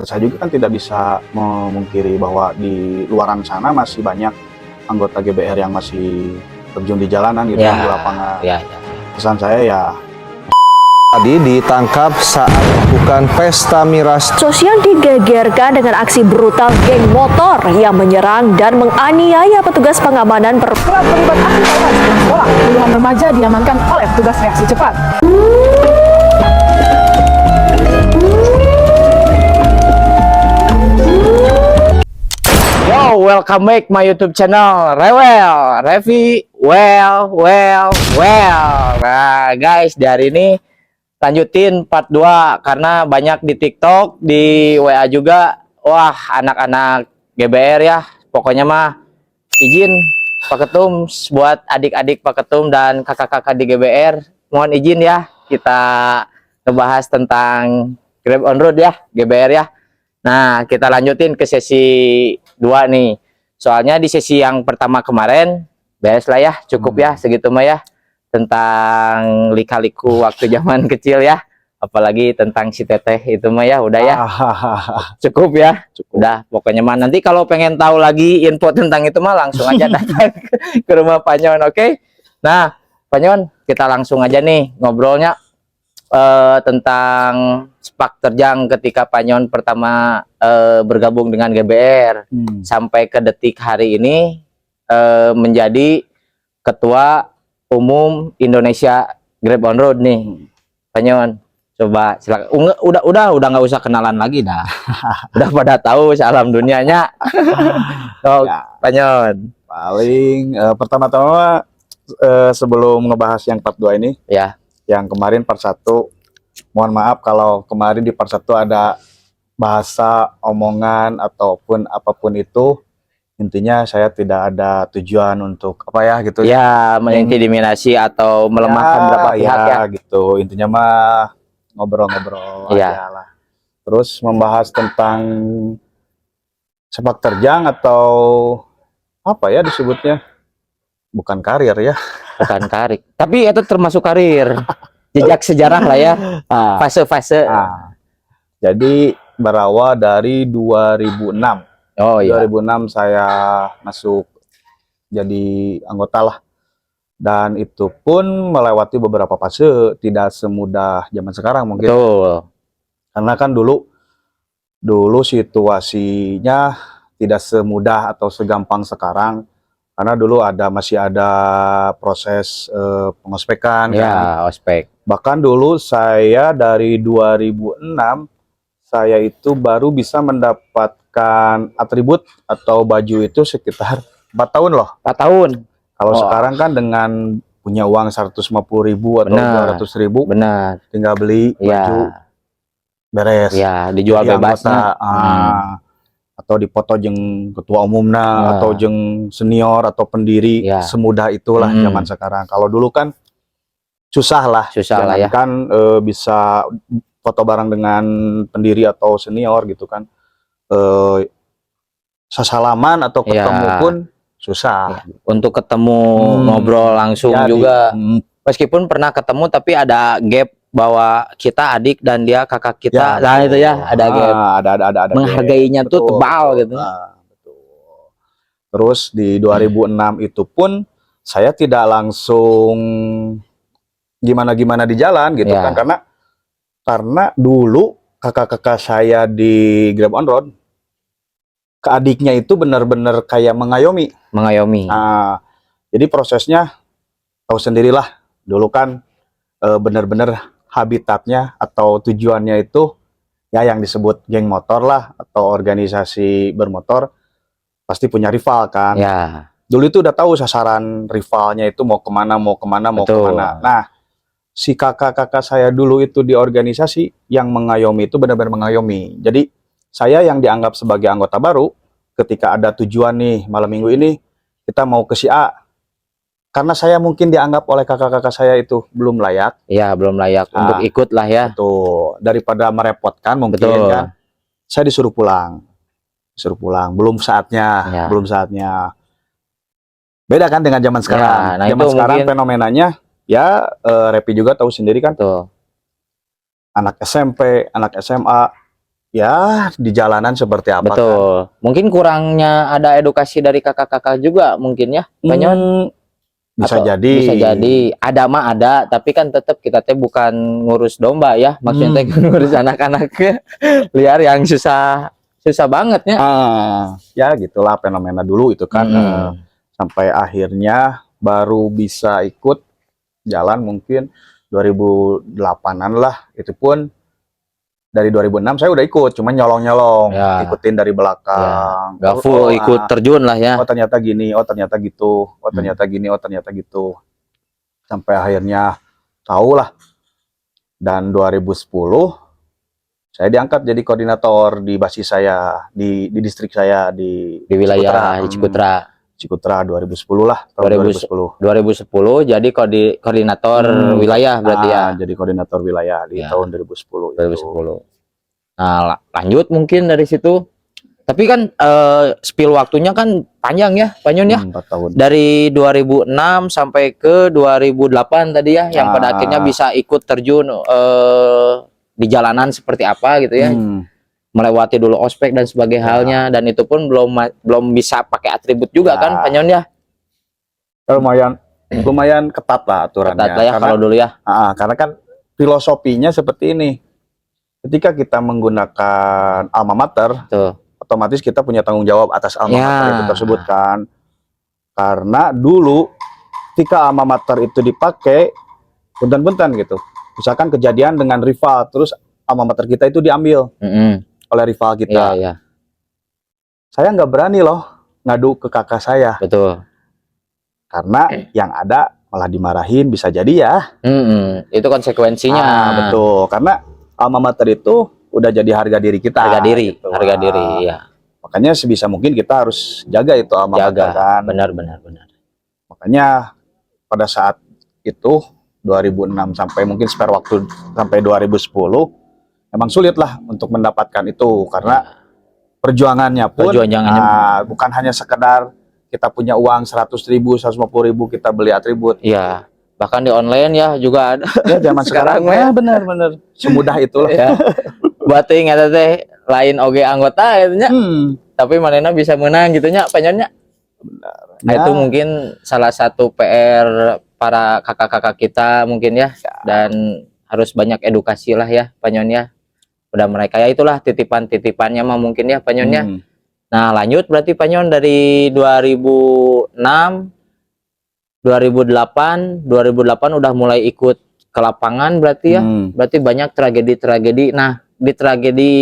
Saya juga kan tidak bisa memungkiri bahwa di luaran sana masih banyak anggota GBR yang masih terjun di jalanan gitu, Ya, di lapangan. ya. Pesan saya ya, Tadi ditangkap saat melakukan pesta miras. Sosial digegerkan dengan aksi brutal geng motor yang menyerang dan menganiaya petugas pengamanan Kerap terlibat aksi tawuran di sekolah. Puluhan remaja diamankan oleh petugas reaksi cepat. Yo, welcome back my YouTube channel Rewel, Revi, well. Nah, guys, di hari ini lanjutin part 2 karena banyak di TikTok, di WA juga. Wah, anak-anak GBR ya. Pokoknya mah izin Pak Ketum buat adik-adik Pak Ketum dan kakak-kakak di GBR. Mohon izin ya, kita ngebahas tentang Grab on Road ya, GBR ya. Nah, kita lanjutin ke sesi 2 nih. Soalnya di sesi yang pertama kemarin beres lah ya, cukup ya segitu mah ya. Tentang lika-liku waktu zaman kecil ya. Apalagi tentang si Teteh itu mah ya, udah ya. Cukup ya. Udah, pokoknya mah nanti kalau pengen tahu lagi info tentang itu mah langsung aja datang ke rumah Pak Nyon, oke? Nah, Pak Nyon, kita langsung aja nih ngobrolnya tentang sepak terjang ketika Pak Nyon pertama bergabung dengan GBR sampai ke detik hari ini menjadi Ketua Umum Indonesia Grab on Road nih. Pak Nyon, coba silakan. Udah nggak usah kenalan lagi dah. Udah pada tahu salam dunianya. So, Ya. Pak Nyon. paling pertama-tama sebelum ngebahas yang part 2 ini, Ya, yang kemarin part 1, mohon maaf kalau kemarin di part 1 ada bahasa, omongan, ataupun apapun itu. Intinya saya tidak ada tujuan untuk apa ya gitu. ya mengintimidasi atau melemahkan berapa pihak ya. gitu. Intinya mah ngobrol-ngobrol Iya. aja lah. Terus membahas tentang sepak terjang atau apa ya disebutnya? Bukan karir ya. Bukan karir, tapi itu termasuk karir, jejak sejarah lah ya, fase-fase. Jadi berawal dari 2006. Oh iya, 2006 saya masuk jadi anggota lah. Dan itu pun melewati beberapa fase, tidak semudah zaman sekarang mungkin. betul. Karena kan dulu situasinya tidak semudah atau segampang sekarang. Karena dulu masih ada proses pengospekan kan. Ya, ospek. Bahkan dulu saya dari 2006 saya itu baru bisa mendapatkan atribut atau baju itu sekitar 4 tahun loh. 4 tahun. Kalau Oh. sekarang kan dengan punya uang 150.000 atau Benar. 200.000 Benar. tinggal beli baju Ya, beres. ya dijual Jadi bebas. anggota, atau dipoto jeung ketua umumna Ya. atau jeung senior atau pendiri, Ya. semudah itulah zaman sekarang. Kalau dulu kan susah lah, Susah lah ya. kan bisa foto bareng dengan pendiri atau senior gitu kan, sesalaman atau Ya. ketemu pun susah. Untuk ketemu ngobrol langsung Jadi, juga, meskipun pernah ketemu tapi ada gap bahwa kita adik dan dia kakak kita. Nah itu ya, ada gap. ada Menghargainya gap. tuh Betul. tebal gitu. Betul. Terus di 2006 itu pun saya tidak langsung gimana-gimana di jalan gitu Ya. kan, karena dulu kakak-kakak saya di Grab on Road, ke adiknya itu benar-benar kayak mengayomi. Nah, jadi prosesnya tahu sendirilah, dulu kan benar-benar habitatnya atau tujuannya itu ya yang disebut geng motor lah atau organisasi bermotor, pasti punya rival kan. Ya, Dulu itu udah tahu sasaran rivalnya itu mau kemana. Betul. Nah, si kakak-kakak saya dulu itu di organisasi yang mengayomi itu benar-benar mengayomi. Jadi saya yang dianggap sebagai anggota baru, ketika ada tujuan nih malam minggu ini kita mau ke si A, karena saya mungkin dianggap oleh kakak-kakak saya itu belum layak. ya belum layak untuk ikut lah ya. Tuh, daripada merepotkan mungkin Betul. kan, saya disuruh pulang. Belum saatnya, Ya. Beda kan dengan zaman sekarang. Ya, nah zaman itu sekarang mungkin fenomenanya ya, Repi juga tahu sendiri kan, tuh. anak SMP, anak SMA ya di jalanan seperti apa kan. Betul. Mungkin kurangnya ada edukasi dari kakak-kakak juga mungkin ya, Panyon. Bisa Atau jadi. Bisa jadi. Ada mah ada, tapi kan tetap kita teh bukan ngurus domba ya, maksudnya teh ngurus anak-anak liar yang susah banget ya. Ya gitulah fenomena dulu itu kan. Sampai akhirnya baru bisa ikut jalan mungkin 2008-an lah. Itu pun dari 2006 saya udah ikut, cuman nyolong-nyolong, Ya. ikutin dari belakang. Gak full ikut terjun lah ya. Oh ternyata gini, oh ternyata gitu, oh ternyata gini, oh ternyata gitu. Sampai akhirnya tahu lah. Dan 2010 saya diangkat jadi koordinator di basis saya, di distrik saya di Wilayah Cikutra. 2010 lah, tahun 2010. 2010 jadi koordinator wilayah berarti ya. Jadi koordinator wilayah di tahun 2010. 2010. Nah, lanjut mungkin dari situ. Tapi kan spill waktunya kan panjang ya, Panyon ya. 4 tahun. Dari 2006 sampai ke 2008 tadi ya, yang pada akhirnya bisa ikut terjun di jalanan seperti apa gitu ya. Melewati dulu ospek dan sebagainya halnya, dan itu pun belum bisa pakai atribut juga kan Panyon ya. Lumayan ketat lah aturannya. Ketat lah ya kalau dulu ya. Karena kan filosofinya seperti ini. Ketika kita menggunakan alma mater, otomatis kita punya tanggung jawab atas alma mater itu tersebut kan. Karena dulu ketika alma mater itu dipakai, punten-punten gitu. Misalkan kejadian dengan rival, terus alma mater kita itu diambil oleh rival kita. Saya nggak berani loh ngadu ke kakak saya. Betul. Karena yang ada malah dimarahin, bisa jadi ya. Itu konsekuensinya. Betul. Karena alma mater itu udah jadi harga diri kita. Harga diri, gitu. harga diri ya. Makanya sebisa mungkin kita harus jaga itu alma mater kan. Benar. Makanya pada saat itu 2006 sampai mungkin spare waktu sampai 2010 emang sulit lah untuk mendapatkan itu, karena perjuangannya pun bukan hanya sekedar kita punya uang 100.000, 150.000 kita beli atribut. Iya, bahkan di online ya juga ada. Ya zaman sekarang ya benar semudah itulah ya. Bating eta teh lain oge anggota itunya. Tapi manehna bisa menang gitunya Panyonnya. Benar. Nah, itu mungkin salah satu PR para kakak-kakak kita mungkin ya. Dan harus banyak edukasi lah ya Panyon ya. Udah mereka ya itulah titipan-titipannya mah mungkin ya Panyon ya. Nah, lanjut berarti Panyon dari 2006 2008 udah mulai ikut ke lapangan berarti ya. Berarti banyak tragedi-tragedi. Nah, di tragedi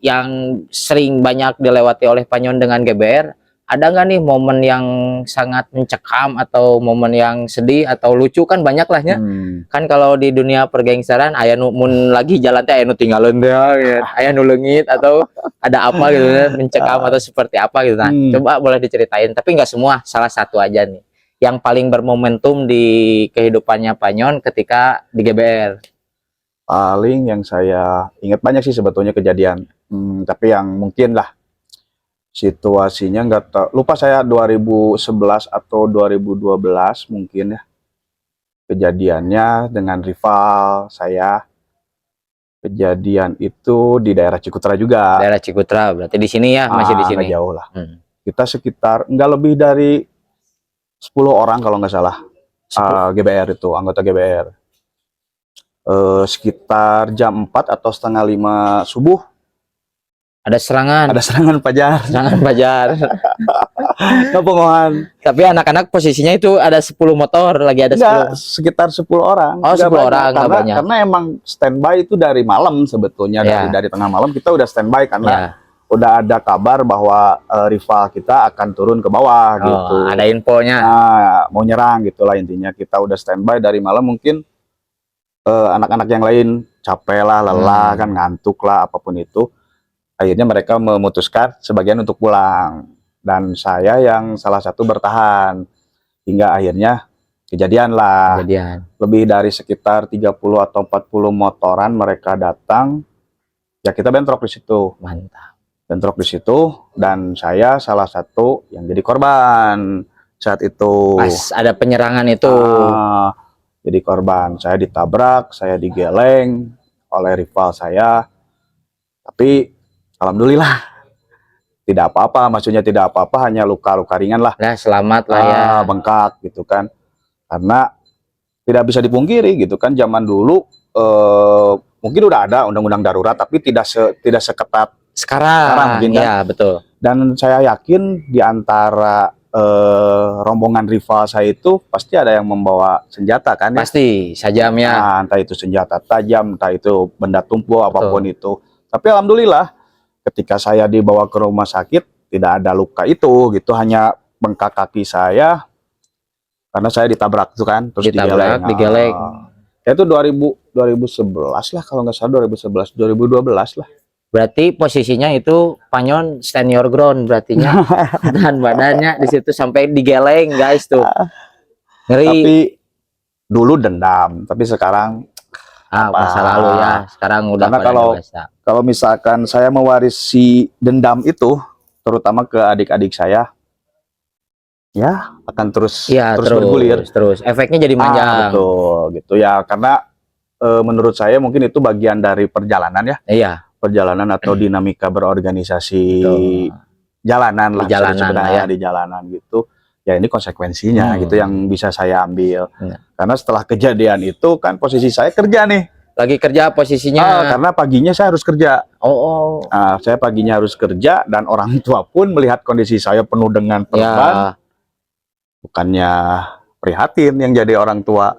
yang sering banyak dilewati oleh Panyon dengan GBR, ada nggak nih momen yang sangat mencekam atau momen yang sedih atau lucu? Kan banyak lah ya. Kan kalau di dunia pergengseran aya nu mun lagi jalan teh aya nu tinggalin teh aya nu leungit atau ada apa gitu ya, mencekam atau seperti apa gitu. Nah, coba boleh diceritain, tapi nggak semua, salah satu aja nih yang paling bermomentum di kehidupannya Panyon ketika di GBR. Paling yang saya ingat banyak sih sebetulnya kejadian, tapi yang mungkin lah situasinya nggak tahu, lupa saya 2011 atau 2012 mungkin ya kejadiannya dengan rival saya. Kejadian itu di daerah Cikutra juga. Daerah Cikutra berarti di sini ya, masih di sini. Nggak jauh lah. Kita sekitar nggak lebih dari 10 orang kalau nggak salah. GBR itu anggota GBR. Sekitar jam 4 atau setengah 5 subuh. Ada serangan fajar. Pengohan. Tapi anak-anak posisinya itu ada 10 motor, lagi ada 10. Sekitar 10 orang. Oh, 10 orang, nggak banyak. Karena emang standby itu dari malam sebetulnya, dari tengah malam kita udah standby karena udah ada kabar bahwa rival kita akan turun ke bawah gitu. Ada infonya. Nah, mau nyerang gitulah intinya. Kita udah standby dari malam, mungkin anak-anak yang lain capek lah, lelah kan, ngantuk lah, apapun itu. Akhirnya mereka memutuskan sebagian untuk pulang, dan saya yang salah satu bertahan hingga akhirnya kejadian lah. Lebih dari sekitar 30 atau 40 motoran mereka datang, ya kita bentrok di situ. Mantap. Bentrok di situ, dan saya salah satu yang jadi korban saat itu. Pas ada penyerangan itu. Jadi korban, saya ditabrak, saya digeleng oleh rival saya. Tapi alhamdulillah tidak apa-apa, maksudnya tidak apa-apa, hanya luka-luka ringan lah. Nah, selamat lah ya. Bengkak gitu kan. Karena tidak bisa dipungkiri gitu kan, zaman dulu mungkin udah ada undang-undang darurat tapi tidak seketat Sekarang mungkin kan. ya, betul. Dan saya yakin di antara rombongan rival saya itu pasti ada yang membawa senjata kan ya. Pasti sajamnya. Nah, entah itu senjata tajam, entah itu benda tumpul, apapun itu. Tapi alhamdulillah ketika saya dibawa ke rumah sakit tidak ada luka itu gitu, hanya bengkak kaki saya karena saya ditabrak itu kan, terus digeleng. Itu 2011 lah kalau nggak salah, 2012 lah. Berarti posisinya itu Panyon senior ground berartinya. Dan badannya di situ sampai digeleng guys tuh. Ngeri. Tapi dulu dendam, tapi sekarang masa lalu ya. Sekarang udah karena pada dewasa. kalau misalkan saya mewarisi dendam itu terutama ke adik-adik saya, ya akan terus bergulir. Terus efeknya jadi panjang. Betul gitu ya, karena menurut saya mungkin itu bagian dari perjalanan ya. Iya. Perjalanan atau dinamika berorganisasi jalanan lah sebenarnya di jalanan gitu. Ya ini konsekuensinya gitu yang bisa saya ambil. Karena setelah kejadian itu kan posisi saya kerja nih. Lagi kerja posisinya. Karena paginya saya harus kerja. Saya paginya harus kerja dan orang tua pun melihat kondisi saya penuh dengan perban. Bukannya prihatin yang jadi orang tua,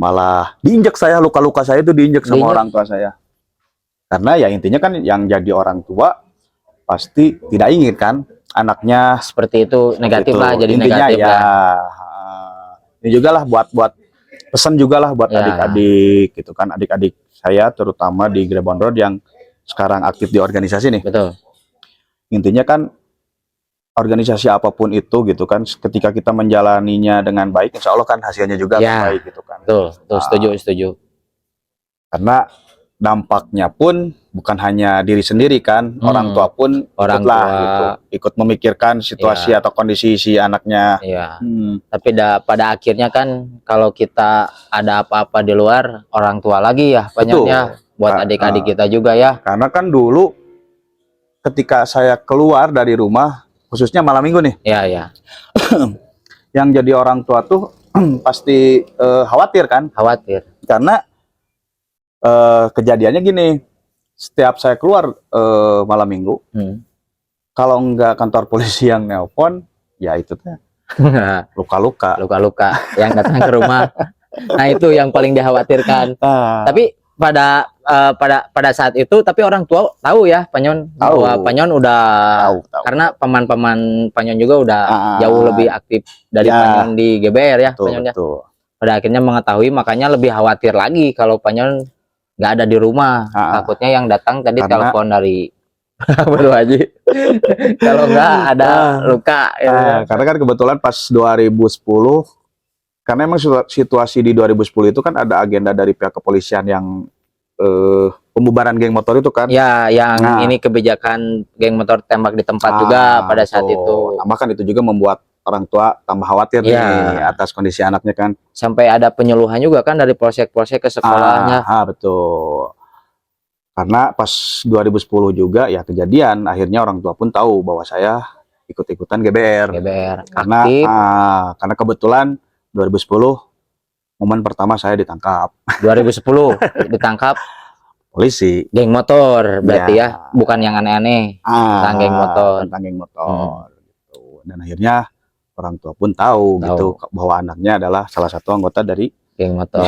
malah diinjek saya, luka-luka saya itu diinjek sama orang tua saya. Karena ya intinya kan yang jadi orang tua pasti tidak ingin kan anaknya seperti itu, negatif lah, jadi intinya negatif ya, lah. Ini juga lah buat pesan juga lah buat adik-adik gitu kan, adik-adik saya terutama di Grebon Road yang sekarang aktif di organisasi nih. Betul. Intinya kan organisasi apapun itu gitu kan, ketika kita menjalaninya dengan baik, insya Allah kan hasilnya juga baik gitu kan. Betul, setuju. Karena dampaknya pun bukan hanya diri sendiri kan, orang tua pun ikut memikirkan situasi atau kondisi si anaknya. Tapi pada akhirnya kan kalau kita ada apa-apa di luar, orang tua lagi ya banyaknya buat adik-adik kita juga ya. Karena kan dulu ketika saya keluar dari rumah, khususnya malam minggu nih, yang jadi orang tua tuh pasti khawatir kan, karena kejadiannya gini, setiap saya keluar malam minggu, kalau enggak kantor polisi yang nelpon, ya itu tuh luka-luka yang datang ke rumah. Nah itu yang paling dikhawatirkan. Tapi pada saat itu, tapi orang tua tahu ya Panyon, bahwa Panyon udah tahu. Karena paman-paman Panyon juga udah jauh lebih aktif dari Panyon di GBR ya. Pada akhirnya mengetahui, makanya lebih khawatir lagi kalau Panyon nggak ada di rumah. Takutnya yang datang tadi telepon dari Baru Haji. Kalau nggak ada luka. Karena kan kebetulan pas 2010, karena emang situasi di 2010 itu kan ada agenda dari pihak kepolisian yang pembubaran geng motor itu kan. Ya, yang ini kebijakan geng motor tembak di tempat juga pada saat itu. Bahkan itu juga membuat orang tua tambah khawatir nih atas kondisi anaknya kan. Sampai ada penyuluhan juga kan dari polsek-polsek ke sekolahnya. Betul. Karena pas 2010 juga ya kejadian, akhirnya orang tua pun tahu bahwa saya ikut-ikutan GBR. Karena kebetulan 2010 momen pertama saya ditangkap. 2010 ditangkap polisi. Geng motor berarti ya, bukan yang aneh-aneh. Tentang geng motor. Tentang geng motor. Gitu. Dan akhirnya orang tua pun tahu gitu bahwa anaknya adalah salah satu anggota dari geng motor.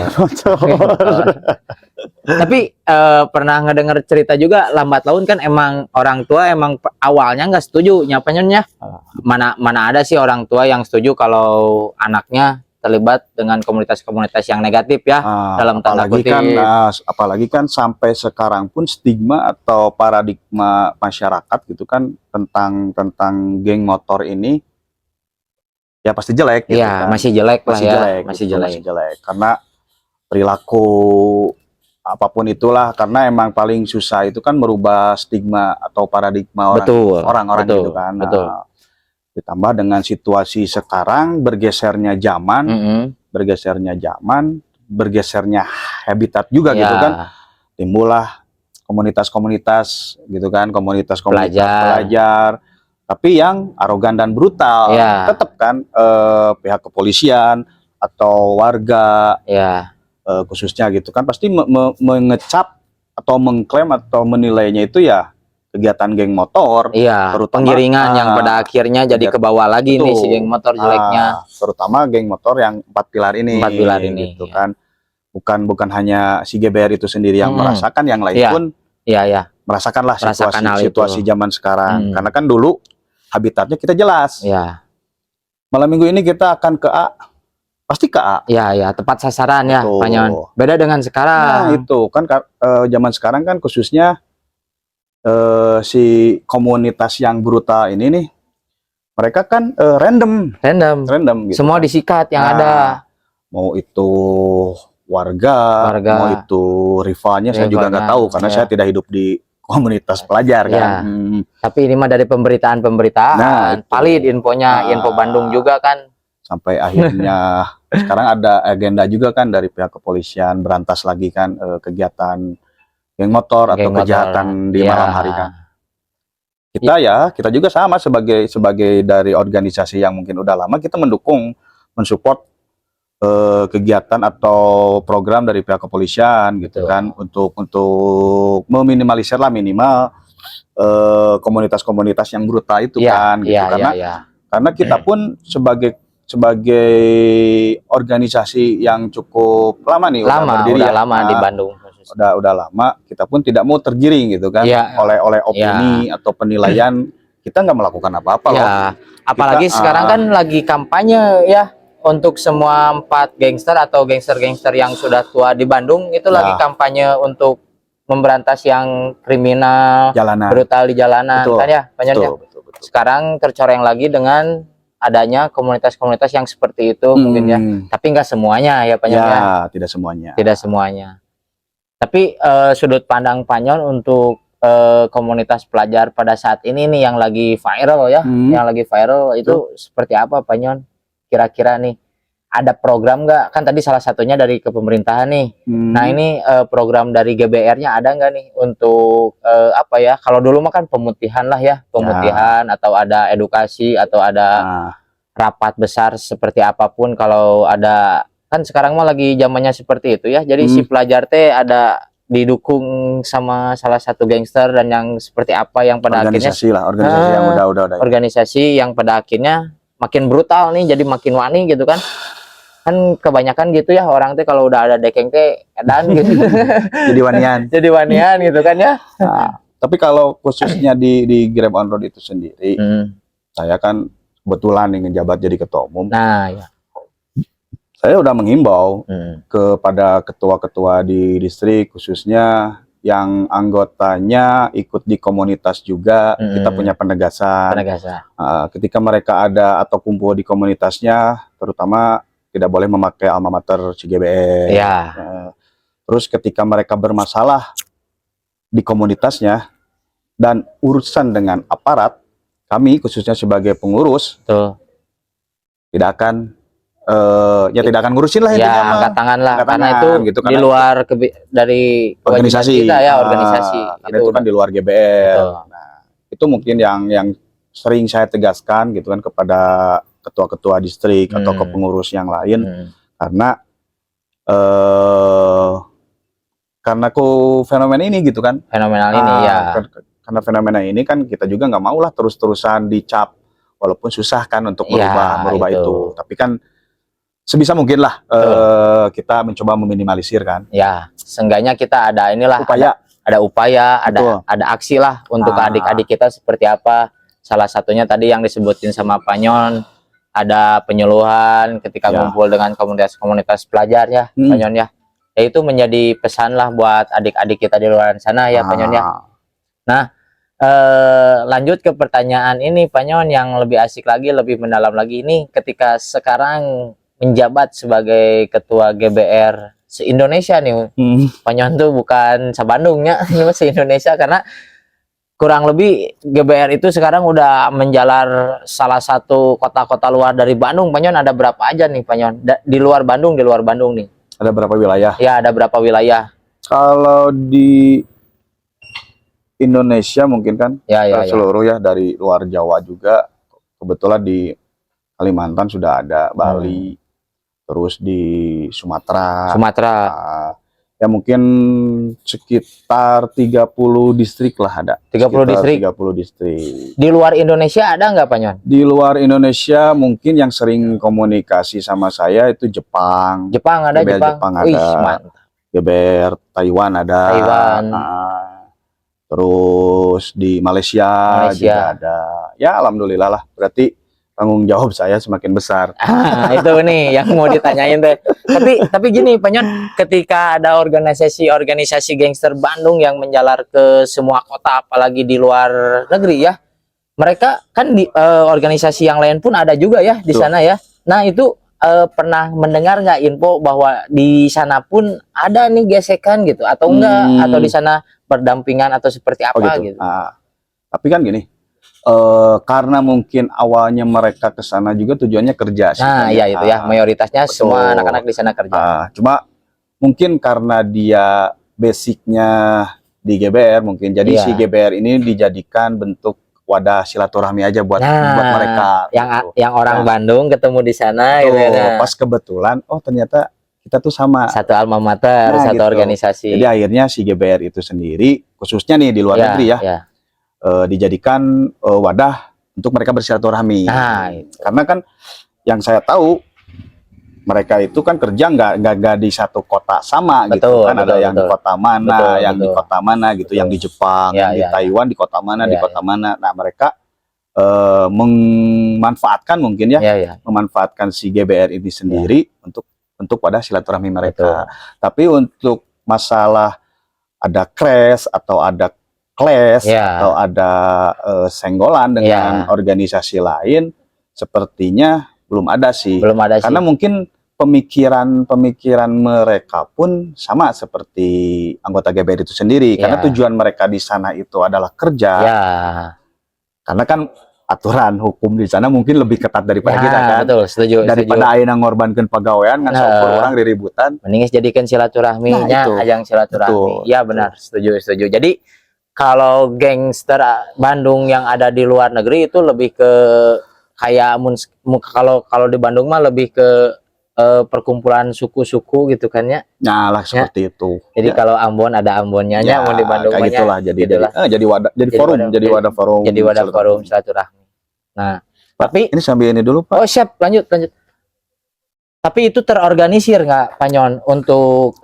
Tapi pernah ngedenger cerita juga lambat laun kan emang orang tua emang awalnya nggak setuju nyapanya. Mana ada sih orang tua yang setuju kalau anaknya terlibat dengan komunitas-komunitas yang negatif ya, dalam tanda kutip. Apalagi kan sampai sekarang pun stigma atau paradigma masyarakat gitu kan tentang geng motor ini ya pasti jelek gitu kan. Masih jelek lah ya. Masih jelek. Karena perilaku apapun itulah, karena emang paling susah itu kan merubah stigma atau paradigma orang-orang gitu kan. Ditambah dengan situasi sekarang bergesernya zaman, bergesernya habitat juga gitu kan. Timbullah komunitas-komunitas gitu kan, komunitas-komunitas Pelajar. pelajar, tapi yang arogan dan brutal. Iya. Tetap kan pihak kepolisian atau warga Ya, khususnya gitu kan pasti mengecap atau mengklaim atau menilainya itu ya kegiatan geng motor, iya. terutama Penggiringan yang pada akhirnya jadi ke bawah lagi nih si betul. geng motor jeleknya. Terutama geng motor yang 4 pilar ini. 4 pilar ini, gitu ya. kan. Bukan hanya si GBR itu sendiri yang merasakan, yang lain Iya. pun Iya. merasakanlah Merasakan hal situasi itu. zaman sekarang. Karena kan dulu habitatnya kita jelas. Iya. Malam minggu ini kita akan ke A, pasti ke A. Iya, tepat sasaran ya, Betul. Pak Nyon. Beda dengan Nah, sekarang. itu kan zaman sekarang kan khususnya si komunitas yang brutal ini nih, mereka kan random Random. gitu. Semua disikat yang Nah, ada. Mau itu warga, mau itu rivalnya, saya juga nggak tahu karena saya tidak hidup di komunitas pelajar kan. Tapi ini mah dari pemberitaan. Nah, itu. Valid infonya, info Bandung juga kan. Sampai akhirnya sekarang ada agenda juga kan dari pihak kepolisian berantas lagi kan kegiatan geng motor atau kejahatan di malam hari kan. Kita juga sama sebagai dari organisasi yang mungkin udah lama kita mensupport kegiatan atau program dari pihak kepolisian gitu kan untuk meminimalisir lah minimal komunitas-komunitas yang brutal itu kan gitu karena kita pun sebagai organisasi yang cukup lama nih udah berdiri udah lama di Bandung. Udah lama, kita pun tidak mau tergiring gitu kan oleh opini atau penilaian. Kita nggak melakukan apa-apa loh. Apalagi sekarang kan lagi kampanye ya untuk semua 4 gangster atau gangster-gangster yang sudah tua di Bandung itu lagi kampanye untuk memberantas yang kriminal, brutal di jalanan. Betul. Kan ya, betul. Sekarang tercoreng lagi dengan adanya komunitas-komunitas yang seperti itu mungkin ya. Tapi nggak semuanya ya Pak Nyon ya. Tidak semuanya. Tidak semuanya. Tapi sudut pandang Pak Nyon untuk komunitas pelajar pada saat ini nih yang lagi viral ya, yang lagi viral itu seperti apa Pak Nyon? Kira-kira nih ada program nggak? Kan tadi salah satunya dari kepemerintahan nih. Nah ini program dari GBR-nya ada nggak nih untuk apa ya? Kalau dulu mah kan pemutihan lah ya, pemutihan atau ada edukasi atau ada rapat besar seperti apapun. Kalau ada kan sekarang mah lagi zamannya seperti itu ya. Jadi si pelajar teh ada didukung sama salah satu gangster dan yang seperti apa yang pada organisasi yang pada akhirnya makin brutal nih, jadi makin wani gitu kan. Kan kebanyakan gitu ya orang teh kalau udah ada dekeng teh edan gitu. Jadi wanian. Jadi wanian gitu kan ya. Nah, tapi kalau khususnya di Grab on Road itu sendiri, saya kan kebetulan nih ngejabat jadi ketua umum. Nah, ya. Saya udah menghimbau kepada ketua-ketua di distrik khususnya yang anggotanya ikut di komunitas juga, kita punya penegasan. Ketika mereka ada atau kumpul di komunitasnya, terutama tidak boleh memakai alma mater CGBR. Terus ketika mereka bermasalah di komunitasnya dan urusan dengan aparat, kami khususnya sebagai pengurus tidak akan tidak akan ngurusin lah intinya. Angkat tangan lah, karena itu gitu, karena di luar dari organisasi kita ya, organisasi. Karena itu kan di luar GBR. Nah, itu mungkin yang sering saya tegaskan gitu kan kepada ketua-ketua distrik atau ke pengurus yang lain, karena fenomena ini gitu kan. Fenomenal ini ya. Karena fenomena ini kan kita juga nggak mau lah terus-terusan dicap, walaupun susah kan untuk merubah itu. Tapi kan sebisa mungkin lah kita mencoba meminimalisir kan. Ya, seenggaknya kita ada inilah ada upaya, ada aksi lah untuk adik-adik kita seperti apa. Salah satunya tadi yang disebutin sama Pak Nyon, ada penyuluhan ketika ngumpul dengan komunitas-komunitas pelajar ya, Pak Nyon ya. Ya itu menjadi pesan lah buat adik-adik kita di luar sana ya, Pak Nyon ya. Nah, lanjut ke pertanyaan ini Pak Nyon yang lebih asik lagi, lebih mendalam lagi ini, ketika sekarang menjabat sebagai ketua GBR se-Indonesia nih, Pak Nyon tuh bukan se-Bandungnya, ini se-Indonesia, karena kurang lebih GBR itu sekarang udah menjalar salah satu kota-kota luar dari Bandung. Pak Nyon ada berapa aja nih Pak Nyon? Di luar Bandung nih. Ada berapa wilayah? Ya, ada berapa wilayah? Kalau di Indonesia mungkin kan, Ya. seluruh ya, dari luar Jawa juga. Kebetulan di Kalimantan sudah ada, Bali, terus di Sumatera. Ah, ya mungkin sekitar 30 distrik lah ada. 30 distrik. 30 distrik. Di luar Indonesia ada nggak Pak Nyon? Di luar Indonesia mungkin yang sering komunikasi sama saya itu Jepang. Jepang ada, GBR Jepang ada. Wih, mantap. GBR Taiwan ada. Taiwan. Terus di Malaysia juga ada. Ya alhamdulillah lah. Berarti tanggung jawab saya semakin besar. Itu nih yang mau ditanyain deh. Tapi gini Pak Nyon, ketika ada organisasi gangster Bandung yang menjalar ke semua kota, apalagi di luar negeri ya, mereka kan di organisasi yang lain pun ada juga ya di sana ya. Nah itu pernah mendengar nggak info bahwa di sana pun ada nih gesekan gitu atau enggak, atau di sana berdampingan atau seperti apa gitu? Tapi kan gini, karena mungkin awalnya mereka ke sana juga tujuannya kerja sih. Nah, iya itu ya, mayoritasnya betul. semua anak-anak di sana kerja. Cuma mungkin karena dia basicnya di GBR mungkin, jadi si GBR ini dijadikan bentuk wadah silaturahmi aja buat mereka. Yang orang Bandung ketemu di sana. Gitu, gitu, pas kebetulan, oh ternyata kita tuh sama. Satu alma mater, satu organisasi. Jadi akhirnya si GBR itu sendiri, khususnya nih di luar negeri ya. Dijadikan wadah untuk mereka bersilaturahmi. Karena kan yang saya tahu mereka itu kan kerja nggak di satu kota sama gitu kan, ada yang di kota mana, yang di kota mana gitu, yang di Jepang, yang di Taiwan di kota mana, di kota mana. Nah mereka memanfaatkan mungkin ya, memanfaatkan si GBR ini sendiri untuk wadah silaturahmi mereka. Tapi untuk masalah ada crash atau ada clash atau ada senggolan dengan organisasi lain, sepertinya belum ada sih. Karena mungkin pemikiran mereka pun sama seperti anggota GBR itu sendiri. Karena tujuan mereka di sana itu adalah kerja. Karena kan aturan hukum di sana mungkin lebih ketat daripada kita kan. Betul, setuju. Daripada ayeuna ngorbankeun pagawean kan saukur orang riributan. Mending jadikan silaturahminya ajang silaturahmi. Iya benar, setuju. Jadi kalau gangster Bandung yang ada di luar negeri itu lebih ke kayak kalau di Bandung mah lebih ke perkumpulan suku-suku gitu kan ya. Nah lah seperti itu. Jadi kalau Ambon ada Ambonnya mau di Bandung kayak gitulah, jadi wadah forum silaturahmi. Nah, tapi ini sambil ini dulu Pak. Oh siap, lanjut. Tapi itu terorganisir nggak Pak Nyon untuk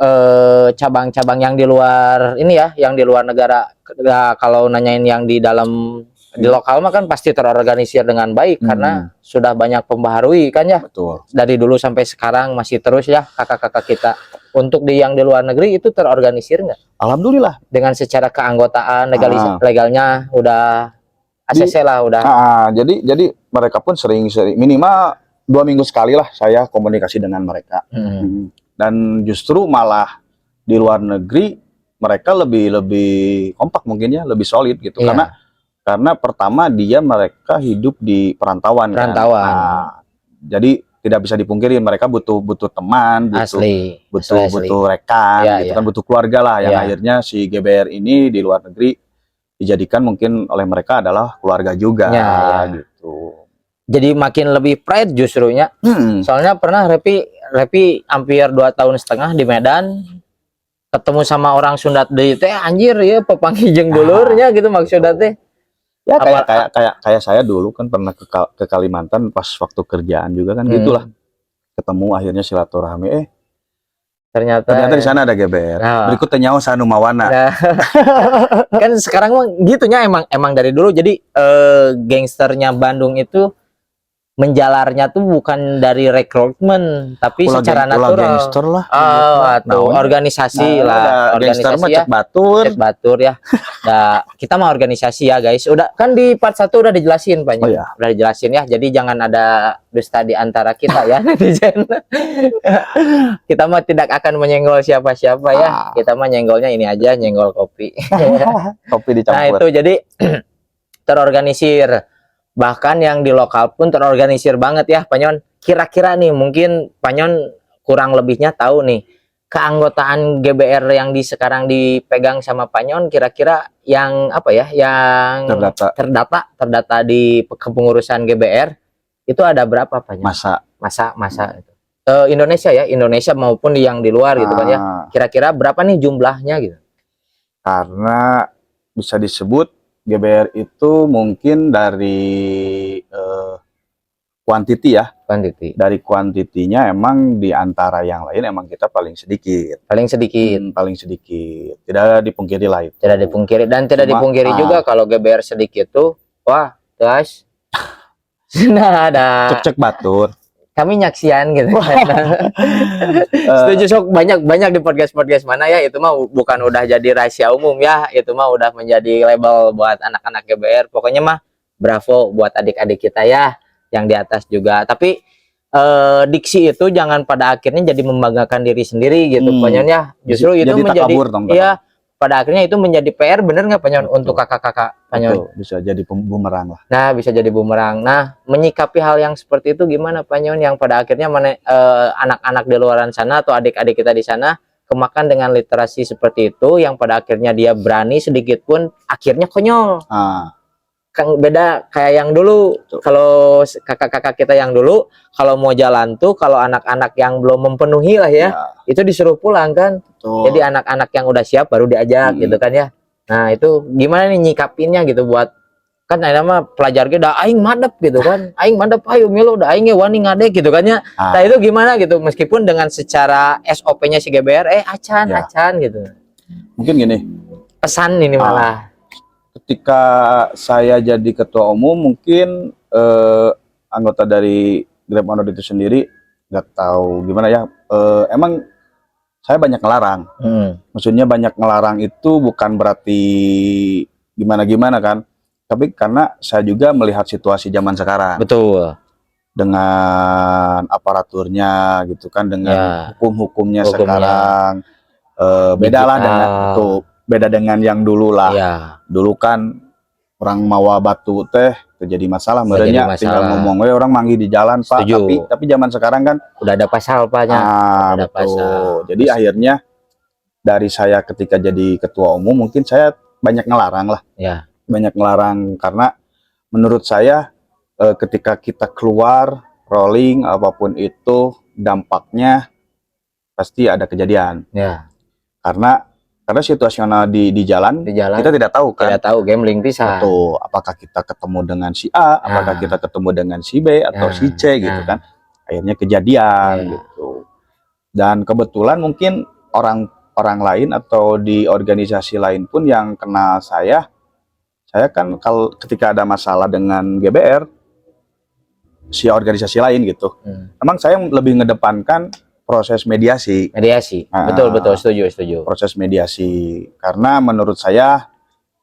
cabang-cabang yang di luar ini ya, yang di luar negara? Nah, kalau nanyain yang di dalam di lokal mah kan pasti terorganisir dengan baik karena sudah banyak pembaharui kan ya. Betul. Dari dulu sampai sekarang masih terus ya kakak-kakak kita. Untuk yang di luar negeri itu terorganisir nggak? Alhamdulillah. Dengan secara keanggotaan legalnya udah ACC lah udah. Jadi mereka pun sering minimal 2 minggu sekali lah saya komunikasi dengan mereka. Dan justru malah di luar negeri mereka lebih kompak mungkin ya, lebih solid gitu. Karena pertama mereka hidup di perantauan. Kan? Jadi tidak bisa dipungkiri mereka butuh teman, butuh rekan, gitu kan, butuh keluarga lah. Yang akhirnya si GBR ini di luar negeri dijadikan mungkin oleh mereka adalah keluarga juga, gitu. Jadi makin lebih pride justrunya. Soalnya pernah Repi hampir 2,5 tahun di Medan ketemu sama orang Sunda deui teh anjir ya pepanggih jeung dulurnya gitu maksudnya teh. Ya kayak saya dulu kan pernah ke Kalimantan pas waktu kerjaan juga kan gitulah. Ketemu akhirnya silaturahmi ternyata di sana ada GBR. Berikutnya nyawa Sanu Mawana. Kan sekarang mah gitunya emang dari dulu. Jadi gangsternya Bandung itu menjalarnya tuh bukan dari rekrutmen tapi secara natural. Gangster lah. Organisasi lah. Gangster mah cek batur ya. Nah, kita mah organisasi ya guys. Udah kan di part 1 udah dijelasin Pak. Udah dijelasin ya. Jadi jangan ada dusta di antara kita ya netizen. Kita mah tidak akan menyenggol siapa-siapa ya. Kita mah nyenggolnya ini aja, nyenggol kopi. Kopi dicampur. Nah itu jadi terorganisir. Bahkan yang di lokal pun terorganisir banget ya Pak Nyon. Kira-kira nih mungkin Pak Nyon kurang lebihnya tahu nih keanggotaan GBR yang sekarang dipegang sama Panyon, kira-kira yang apa ya, yang terdata di kepengurusan GBR itu ada berapa Panyon? Masa itu. Indonesia ya, Indonesia maupun yang di luar gitu kan ya. Kira-kira berapa nih jumlahnya gitu? Karena bisa disebut GBR itu mungkin dari kuantiti ya. Dari kuantitinya emang di antara yang lain emang kita paling sedikit. Paling sedikit. Paling sedikit. Tidak dipungkiri lah itu. Tidak dipungkiri, dan tidak dipungkiri juga kalau GBR sedikit tuh, wah, guys. Nah, ada cek batur. Kami nyaksian gitu. Setuju, sok, banyak di podcast mana ya, itu mah bukan udah jadi rahasia umum ya, itu mah udah menjadi label buat anak-anak GBR. Pokoknya mah bravo buat adik-adik kita ya yang di atas juga. Tapi diksi itu jangan pada akhirnya jadi membanggakan diri sendiri gitu Panyon. Justru itu menjadi kabur, iya, pada akhirnya itu menjadi PR, bener nggak Panyon? Untuk kakak-kakak Panyon? Bisa jadi bumerang lah. Nah, bisa jadi bumerang. Nah, menyikapi hal yang seperti itu gimana Panyon, yang pada akhirnya anak-anak di luaran sana atau adik-adik kita di sana kemakan dengan literasi seperti itu, yang pada akhirnya dia berani sedikit pun akhirnya konyol. Kan beda kayak yang dulu. Kalau kakak-kakak kita yang dulu kalau mau jalan tuh, kalau anak-anak yang belum memenuhi lah ya, itu disuruh pulang kan. Jadi anak-anak yang udah siap baru diajak gitu kan ya. Nah, itu gimana nih nyikapinnya gitu, buat kan ada mah pelajar ge da aing madep gitu kan. Aing madep ayo milo da aing ge wani ngadek gitu kan ya. Nah, itu gimana gitu, meskipun dengan secara SOP-nya si GBR acan gitu. Mungkin gini. Pesan ini malah ketika saya jadi ketua umum, mungkin anggota dari Grab On Road itu sendiri nggak tahu gimana ya. Emang saya banyak ngelarang. Maksudnya banyak ngelarang itu bukan berarti gimana-gimana kan. Tapi karena saya juga melihat situasi zaman sekarang. Betul. Dengan aparaturnya gitu kan, dengan hukum-hukumnya sekarang. Beda lah dengan itu. Beda dengan yang dulu lah. Dulu kan orang mawa batu teh terjadi masalah, merenya tinggal ngomong we orang manggi di jalan Pak. Tapi zaman sekarang kan udah ada pasal Paknya. Ada pasal. Jadi akhirnya dari saya ketika jadi ketua umum, mungkin saya banyak ngelarang lah. Banyak ngelarang karena menurut saya ketika kita keluar rolling apapun itu, dampaknya pasti ada kejadian. Karena situasional di jalan kita tidak tahu kan. Tidak tahu, gambling pisan. Betul. Apakah kita ketemu dengan si A, apakah kita ketemu dengan si B atau si C gitu kan. Akhirnya kejadian gitu. Dan kebetulan mungkin orang lain atau di organisasi lain pun yang kenal saya kan kalau ketika ada masalah dengan GBR si organisasi lain gitu. Emang saya lebih ngedepankan proses mediasi. Betul, setuju. Proses mediasi, karena menurut saya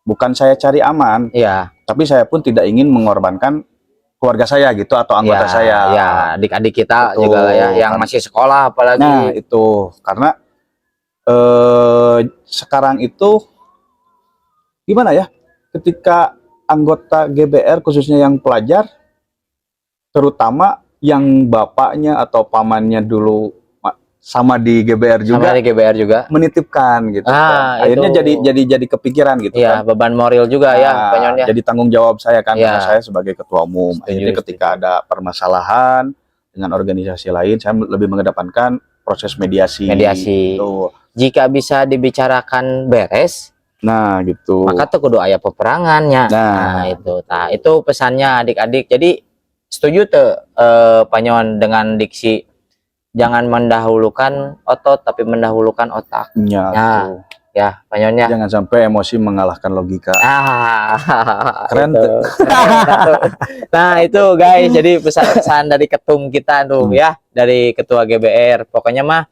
bukan saya cari aman, tapi saya pun tidak ingin mengorbankan keluarga saya gitu atau anggota saya. Adik-adik kita juga lah ya, yang masih sekolah apalagi. Nah, itu karena sekarang itu gimana ya, ketika anggota GBR khususnya yang pelajar, terutama yang bapaknya atau pamannya dulu sama di GBR juga, menitipkan gitu kan. Akhirnya jadi kepikiran gitu kan. Beban moral juga ya Panyonnya. Jadi tanggung jawab saya kan, karena saya sebagai ketua umum. Akhirnya ketika ada permasalahan dengan organisasi lain, saya lebih mengedepankan proses mediasi. Gitu. Jika bisa dibicarakan beres, gitu, maka tuh kudu aya peperangannya. Itu pesannya adik-adik. Jadi setuju tuh Panyon dengan diksi jangan mendahulukan otot tapi mendahulukan otak. Panyonnya jangan sampai emosi mengalahkan logika. Keren tuh. Nah itu guys, jadi pesan-pesan dari ketum kita tuh ya, dari ketua GBR. Pokoknya mah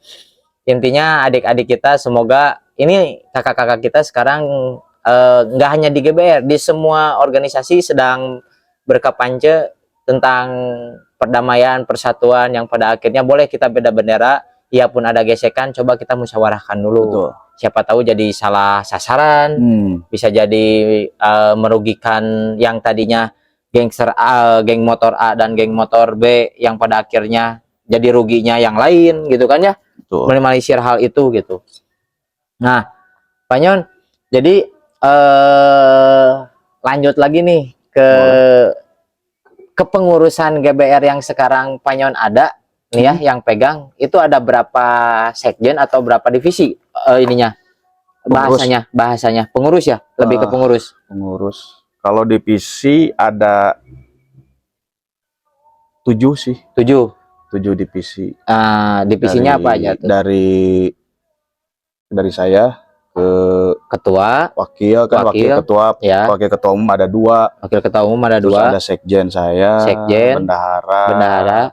intinya adik-adik kita, semoga ini kakak-kakak kita sekarang nggak hanya di GBR, di semua organisasi sedang berkampanye tentang perdamaian, persatuan, yang pada akhirnya boleh kita beda bendera, ya pun ada gesekan, coba kita musyawarahkan dulu. Betul. Siapa tahu jadi salah sasaran, bisa jadi merugikan yang tadinya gangster A, geng motor A dan geng motor B, yang pada akhirnya jadi ruginya yang lain gitu kan ya. Betul. minimalisir hal itu gitu. Nah, Pak Nyon, jadi lanjut lagi nih ke kepengurusan GBR yang sekarang Pak Nyon ada nih ya, yang pegang itu ada berapa sekjen atau berapa divisi ininya? Pengurus. Bahasanya pengurus ya, lebih ke pengurus. Pengurus. Kalau divisi ada 7 sih, 7. 7 divisi. Divisinya apa aja tuh? Dari saya ke Ketua, wakil ketua, ya. wakil ketua umum ada 2. Wakil ketua umum ada Terus 2. ada sekjen saya, Sekjen, bendahara,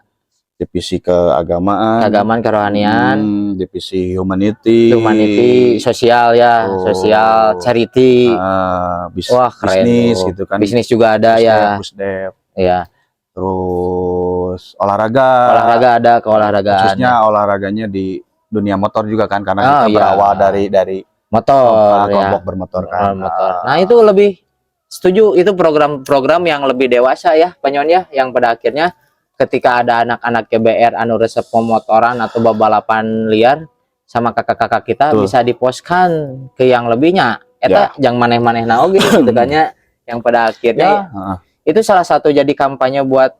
divisi keagamaan, kerohanian, divisi humanity, sosial ya, sosial, charity. Wah, keren bisnis tuh. gitu kan. Bisnis juga ada ya. Pusdep. Ya. Terus olahraga Ada keolahragaan. Khususnya olahraganya di dunia motor juga kan, karena kita berawal dari motor ya. kelompok bermotor kan. Motor. Nah, itu lebih setuju, itu program-program yang lebih dewasa ya, Pak Nyon ya, yang pada akhirnya ketika ada anak-anak GBR anu resep pemotoran atau balapan liar sama kakak-kakak kita bisa diposkan ke yang lebihnya. Eta yang maneh-maneh naoge gitu kan ya, yang pada akhirnya itu salah satu jadi kampanye buat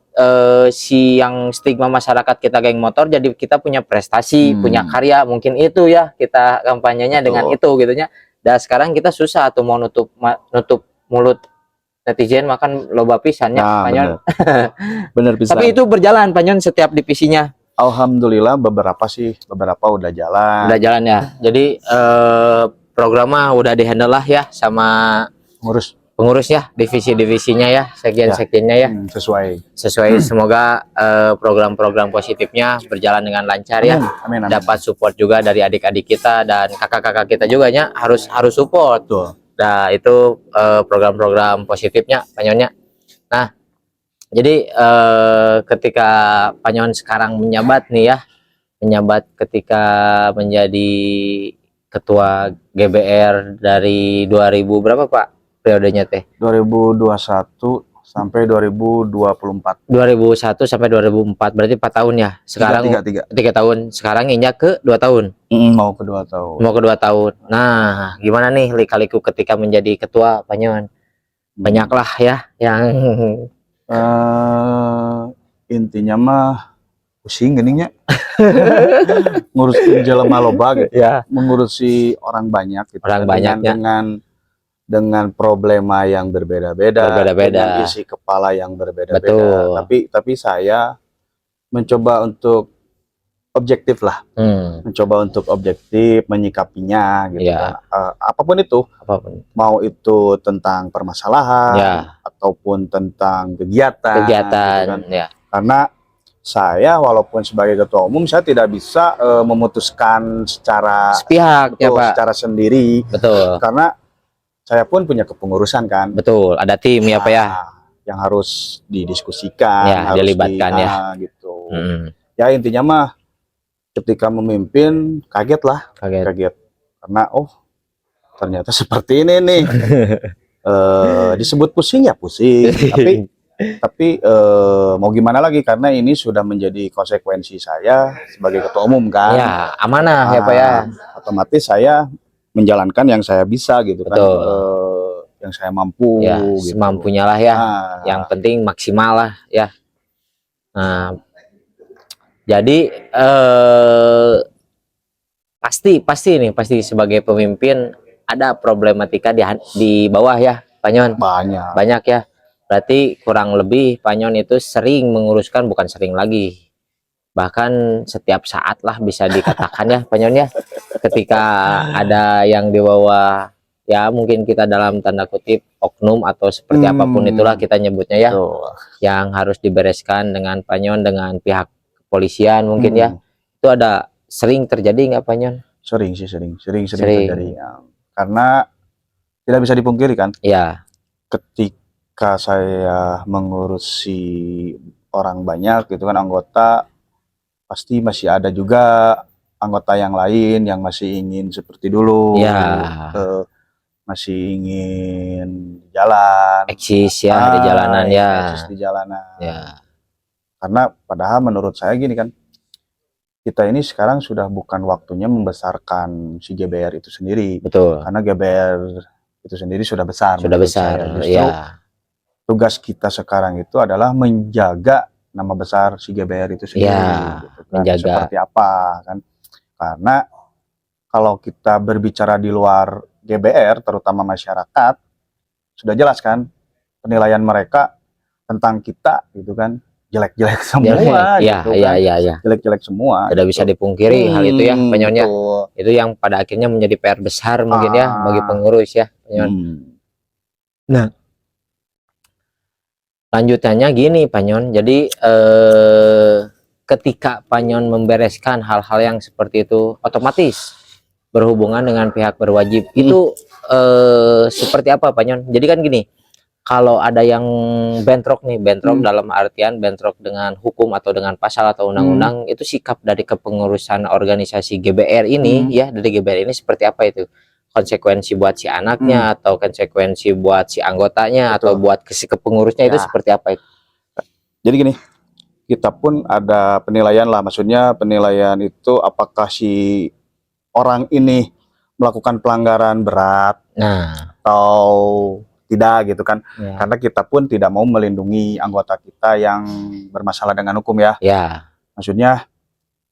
si yang stigma masyarakat kita geng motor, jadi kita punya prestasi, punya karya, mungkin itu ya kita kampanyenya dengan itu gitu nya. Dan sekarang kita susah tuh mau nutup mulut netizen, makan loba pisannya Pak Nyon. Bener pisan. Tapi itu berjalan Pak Nyon setiap divisinya. Alhamdulillah beberapa udah jalan. Udah jalan ya. Jadi programnya udah dihandle lah ya sama pengurus ya, divisi-divisinya ya, sekjen-sekjennya ya. Sesuai semoga program-program positifnya berjalan dengan lancar ya. Amin. Dapat support juga dari adik-adik kita dan kakak-kakak kita juga ya, harus support. Nah, itu program-program positifnya Pak Nyonnya. Nah, jadi ketika Pak Nyon sekarang menjabat nih ya, ketika menjadi ketua GBR dari 2000 berapa Pak? Periodenya teh 2021 sampai 2024. 2001 sampai 2004, berarti 4 tahun ya. Sekarang 3 tahun. Sekarang injak ke 2 tahun. Mau ke 2 tahun. Mau ke 2 tahun. Nah, gimana nih lika-liku ketika menjadi ketua Pak Nyon? Banyak lah ya yang intinya mah pusing geningnya. Ngurusin jelema loba gitu. Ya. Mengurusi orang banyak gitu. Orang banyaknya. Dengan problema yang berbeda-beda, dengan isi kepala yang berbeda-beda. Tapi saya mencoba untuk objektif lah, mencoba untuk objektif menyikapinya gitu kan. Apapun itu, mau itu tentang permasalahan ataupun tentang kegiatan gitu kan. Karena saya walaupun sebagai ketua umum saya tidak bisa memutuskan secara sepihak ya Pak, secara sendiri. Betul. Karena saya pun punya kepengurusan kan. Betul, ada tim ya Pak ya. Yang harus didiskusikan, ya, harus dilibatkan ya. Gitu. Ya intinya mah ketika memimpin kaget. Karena ternyata seperti ini nih. Disebut pusing ya pusing. tapi mau gimana lagi, karena ini sudah menjadi konsekuensi saya sebagai ketua umum kan. Ya, amanah ya Pak ya. Otomatis saya menjalankan yang saya bisa gitu. Betul. Kan yang saya mampu ya, gitu. Semampunya lah ya. Yang penting maksimal lah ya. Nah, jadi pasti sebagai pemimpin ada problematika di bawah ya Pak Nyon. Banyak ya. Berarti kurang lebih Pak Nyon itu sering menguruskan, bukan sering lagi, bahkan setiap saat lah bisa dikatakan ya Pak Nyon ya. Ketika ada yang di bawah ya, mungkin kita dalam tanda kutip oknum atau seperti apapun itulah kita nyebutnya ya, yang harus dibereskan dengan Pak Nyon, dengan pihak kepolisian mungkin ya, itu ada sering terjadi nggak Pak Nyon? Sering terjadi ya. Karena tidak bisa dipungkiri kan ya, ketika saya mengurusi orang banyak gitu kan, anggota, pasti masih ada juga anggota yang lain yang masih ingin seperti dulu ya, masih ingin jalan eksis ya, di jalanan ya, eksis di jalanan ya. Karena padahal menurut saya gini kan, kita ini sekarang sudah bukan waktunya membesarkan si GBR itu sendiri. Betul. Karena GBR itu sendiri sudah besar. Sudah menurut besar. saya. Justru tugas kita sekarang itu adalah menjaga nama besar si GBR itu sendiri. Gitu kan. Menjaga. Seperti apa kan? Karena kalau kita berbicara di luar GBR, terutama masyarakat, sudah jelas kan penilaian mereka tentang kita gitu kan. Jelek-jelek semua gitu kan. Jelek-jelek semua. Tidak bisa dipungkiri hal itu ya, Panyon ya. Itu yang pada akhirnya menjadi PR besar mungkin ya bagi pengurus ya, Panyon. Nah, lanjutannya gini, Panyon. Jadi ketika Panyon membereskan hal-hal yang seperti itu, otomatis berhubungan dengan pihak berwajib. Itu seperti apa, Panyon? Jadi kan gini, kalau ada yang bentrok nih, dalam artian bentrok dengan hukum atau dengan pasal atau undang-undang, itu sikap dari kepengurusan organisasi GBR ini ya, dari GBR ini seperti apa itu? Konsekuensi buat si anaknya atau konsekuensi buat si anggotanya atau buat si kepengurusnya itu seperti apa itu? Jadi gini, kita pun ada penilaian lah, maksudnya penilaian itu apakah si orang ini melakukan pelanggaran berat atau tidak gitu kan. Karena kita pun tidak mau melindungi anggota kita yang bermasalah dengan hukum ya. Maksudnya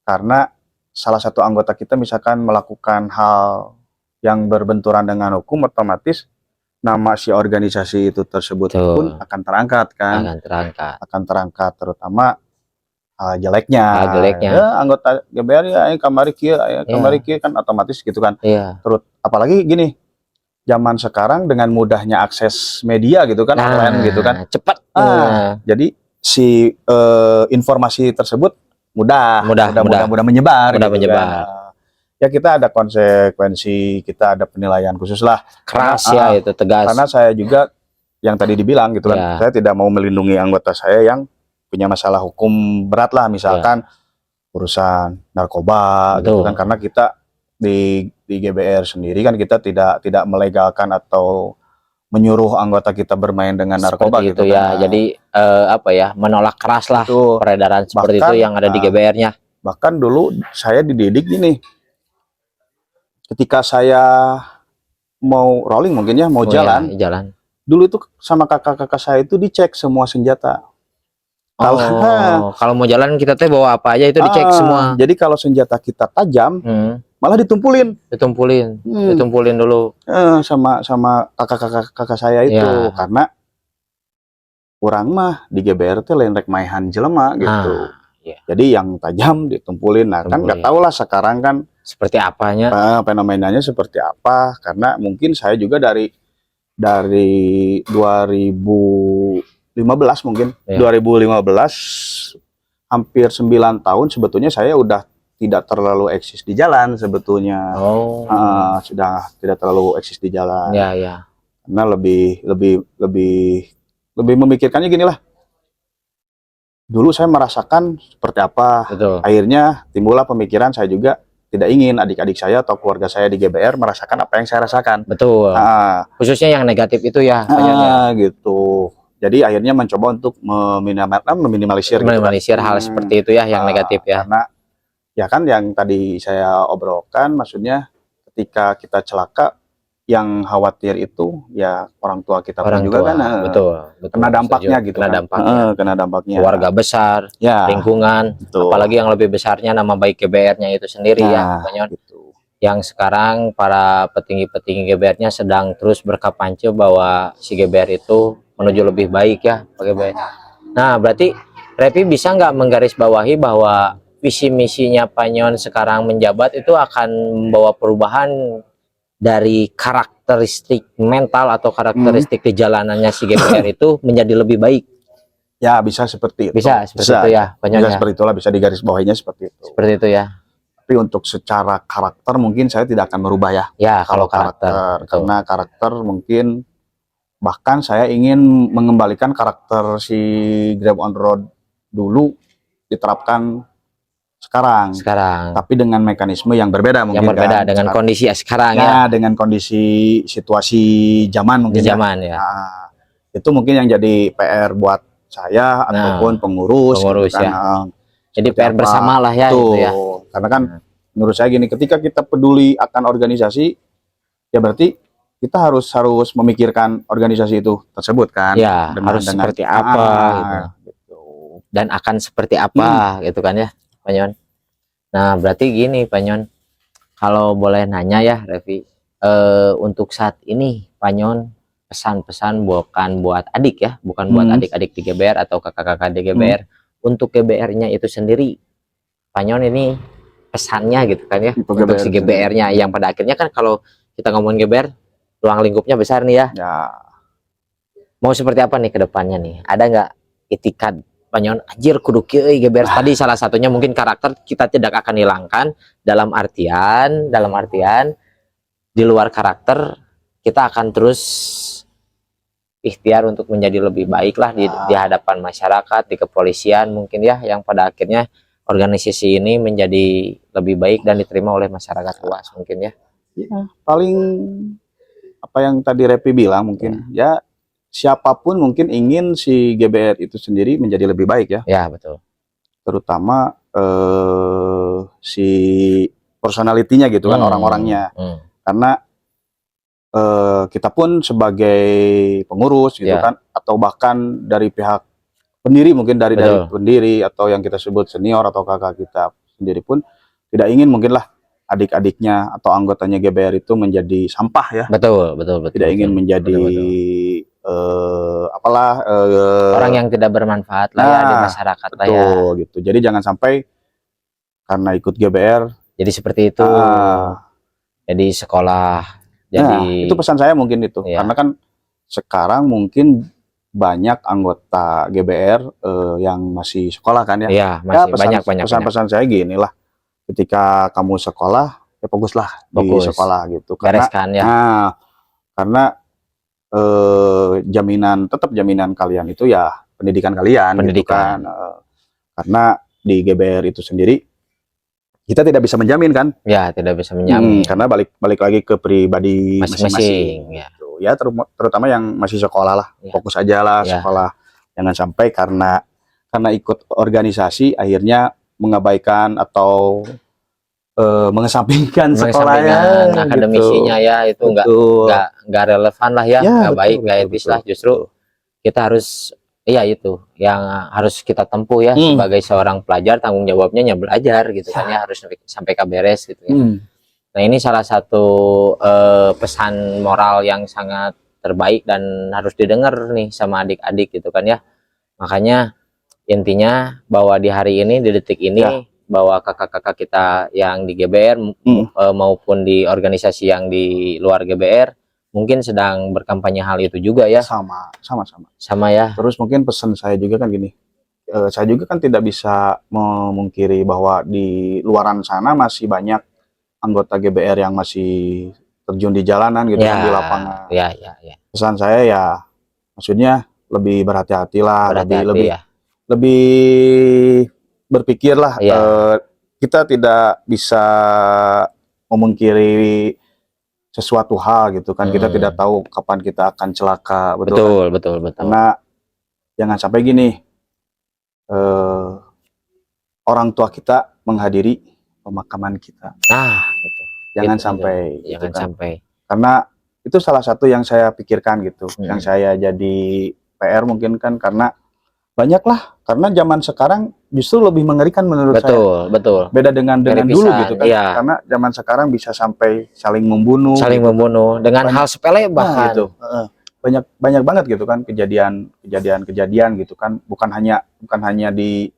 karena salah satu anggota kita misalkan melakukan hal yang berbenturan dengan hukum, otomatis nama si organisasi itu tersebut pun akan terangkat kan. Akan terangkat terutama jeleknya. Ya, anggota GBR ya kamari kieu kan otomatis gitu kan. Terus apalagi gini, zaman sekarang dengan mudahnya akses media gitu kan, online gitu kan, cepat. Jadi si informasi tersebut mudah menyebar. Kan. Ya kita ada konsekuensi, kita ada penilaian khusus lah. Keras ya itu, tegas. Karena saya juga yang tadi dibilang gitu kan, saya tidak mau melindungi anggota saya yang punya masalah hukum berat lah, misalkan urusan narkoba gitu kan, karena kita di GBR sendiri kan kita tidak melegalkan atau menyuruh anggota kita bermain dengan narkoba seperti gitu itu ya. Jadi apa ya, menolak keras lah peredaran seperti itu yang ada di GBR-nya. Bahkan dulu saya dididik gini, ketika saya mau rolling mungkin ya, mau jalan, dulu itu sama kakak-kakak saya itu dicek semua senjata. Kalau mau jalan kita teh bawa apa aja itu dicek semua. Jadi kalau senjata kita tajam, malah ditumpulin dulu sama kakak saya itu, karena kurang mah di GBR teh lain rek maihan jelema gitu. Jadi yang tajam ditumpulin. Nah kan nggak tahu lah sekarang kan seperti apanya, fenomenanya seperti apa, karena mungkin saya juga dari 2015 mungkin 2015 hampir 9 tahun sebetulnya saya udah tidak terlalu eksis di jalan sebetulnya. Sudah tidak terlalu eksis di jalan. Karena lebih memikirkannya gini lah. Dulu saya merasakan seperti apa. Akhirnya timbullah pemikiran saya juga tidak ingin adik-adik saya atau keluarga saya di GBR merasakan apa yang saya rasakan. Khususnya yang negatif itu ya. Gitu. Jadi akhirnya mencoba untuk meminimalisir hal seperti itu ya, yang negatif ya. Karena ya kan yang tadi saya obrolkan, maksudnya ketika kita celaka, yang khawatir itu ya orang tua kita pun juga kan. Kena dampaknya gitu. Kena dampaknya. Keluarga besar, lingkungan, apalagi yang lebih besarnya nama baik GBR-nya itu sendiri ya. Gitu. Yang sekarang para petinggi-petinggi GBR-nya sedang terus berkampanye bahwa si GBR itu menuju lebih baik ya, Pak GBR. Nah, berarti Repi bisa nggak menggarisbawahi bahwa visi misinya Panyon sekarang menjabat itu akan membawa perubahan dari karakteristik mental atau karakteristik di jalanannya si GBR itu menjadi lebih baik? Ya, bisa seperti itu. Bisa seperti itu ya, Panyon. Bisa seperti itulah, bisa digarisbawahinya seperti itu. Seperti itu ya. Tapi untuk secara karakter mungkin saya tidak akan merubah ya. Ya, kalau karakter. Karena karakter mungkin bahkan saya ingin mengembalikan karakter si Grab on Road dulu diterapkan sekarang, tapi dengan mekanisme yang berbeda mungkin. Yang berbeda kan? Dengan kondisi sekarang ya. Dengan kondisi situasi zaman mungkin. Ya. Nah, itu mungkin yang jadi PR buat saya ataupun pengurus gitu kan. Jadi seperti PR apa. bersama lah ya Betul. itu ya. Karena kan menurut saya gini, ketika kita peduli akan organisasi, ya berarti kita harus memikirkan organisasi itu tersebut kan. Ya, harus seperti apa gitu. dan akan seperti apa gitu kan ya, Pak Nyon. Nah, berarti gini, Pak Nyon. Kalau boleh nanya ya, Revi, untuk saat ini, Pak Nyon, pesan-pesan bukan buat adik ya, bukan buat adik-adik di GBR atau kakak-kakak di GBR, untuk GBR-nya itu sendiri, Pak Nyon ini pesannya gitu kan ya, untuk si GBR-nya, yang pada akhirnya kan kalau kita ngomongin GBR, ruang lingkupnya besar nih ya. Ya. Mau seperti apa nih ke depannya nih? Ada nggak itikat Pak Nyon, anjir kudu kieu GBR tadi salah satunya mungkin karakter kita tidak akan hilangkan, dalam artian di luar karakter kita akan terus ikhtiar untuk menjadi lebih baik lah di hadapan masyarakat, di kepolisian mungkin ya, yang pada akhirnya organisasi ini menjadi lebih baik dan diterima oleh masyarakat luas mungkin ya. Ya, paling apa yang tadi Repi bilang mungkin ya, siapapun mungkin ingin si GBR itu sendiri menjadi lebih baik ya. Ya, betul. Terutama si personalitinya gitu kan, orang-orangnya. Karena kita pun sebagai pengurus gitu kan, atau bahkan dari pihak pendiri mungkin dari pendiri atau yang kita sebut senior atau kakak kita sendiri pun tidak ingin mungkin lah adik-adiknya atau anggotanya GBR itu menjadi sampah ya. Betul. Tidak ingin menjadi orang yang tidak bermanfaat lah ya di masyarakat lah ya. Gitu. Jadi jangan sampai karena ikut GBR jadi seperti itu. Jadi sekolah. Jadi itu pesan saya mungkin itu. Karena kan sekarang mungkin banyak anggota GBR yang masih sekolah kan ya. Iya, masih banyak. Pesan-pesan saya gini lah. Ketika kamu sekolah, ya fokuslah di sekolah gitu. Bereskan ya. Karena tetap jaminan kalian itu ya pendidikan kalian. Gitu kan. Karena di GBR itu sendiri kita tidak bisa menjamin kan? Ya, tidak bisa menjamin. Karena balik lagi ke pribadi masing-masing. Ya, terutama yang masih sekolah lah, fokus aja lah sekolah. Jangan sampai karena ikut organisasi akhirnya mengabaikan atau mengesampingkan sekolahnya, akademisinya gitu. Ya itu nggak relevan lah ya, nggak baik, nggak etis lah. Justru kita harus itu yang harus kita tempuh ya sebagai seorang pelajar, tanggung jawabnya belajar gitu kan ya, harus sampai beres gitu ya. Nah, ini salah satu pesan moral yang sangat terbaik dan harus didengar nih sama adik-adik gitu kan ya. Makanya intinya bahwa di hari ini, di detik ini, bahwa kakak-kakak kita yang di GBR maupun di organisasi yang di luar GBR mungkin sedang berkampanye hal itu juga ya. Sama ya. Terus mungkin pesan saya juga kan gini, saya juga kan tidak bisa memungkiri bahwa di luaran sana masih banyak anggota GBR yang masih terjun di jalanan gitu kan, di lapangan. Pesan saya ya, maksudnya lebih berhati-hatilah, lebih berpikirlah. Kita tidak bisa memungkiri sesuatu hal gitu kan. Kita tidak tahu kapan kita akan celaka. Betul. Karena jangan sampai gini, orang tua kita menghadiri pemakaman kita. Jangan sampai. Karena itu salah satu yang saya pikirkan gitu, yang saya jadi PR mungkin kan, karena banyaklah, karena zaman sekarang justru lebih mengerikan menurut saya. Betul. Beda dengan dulu gitu kan. Karena zaman sekarang bisa sampai saling membunuh dengan hal sepele bahkan. Gitu. Banyak banget gitu kan kejadian gitu kan. Bukan hanya di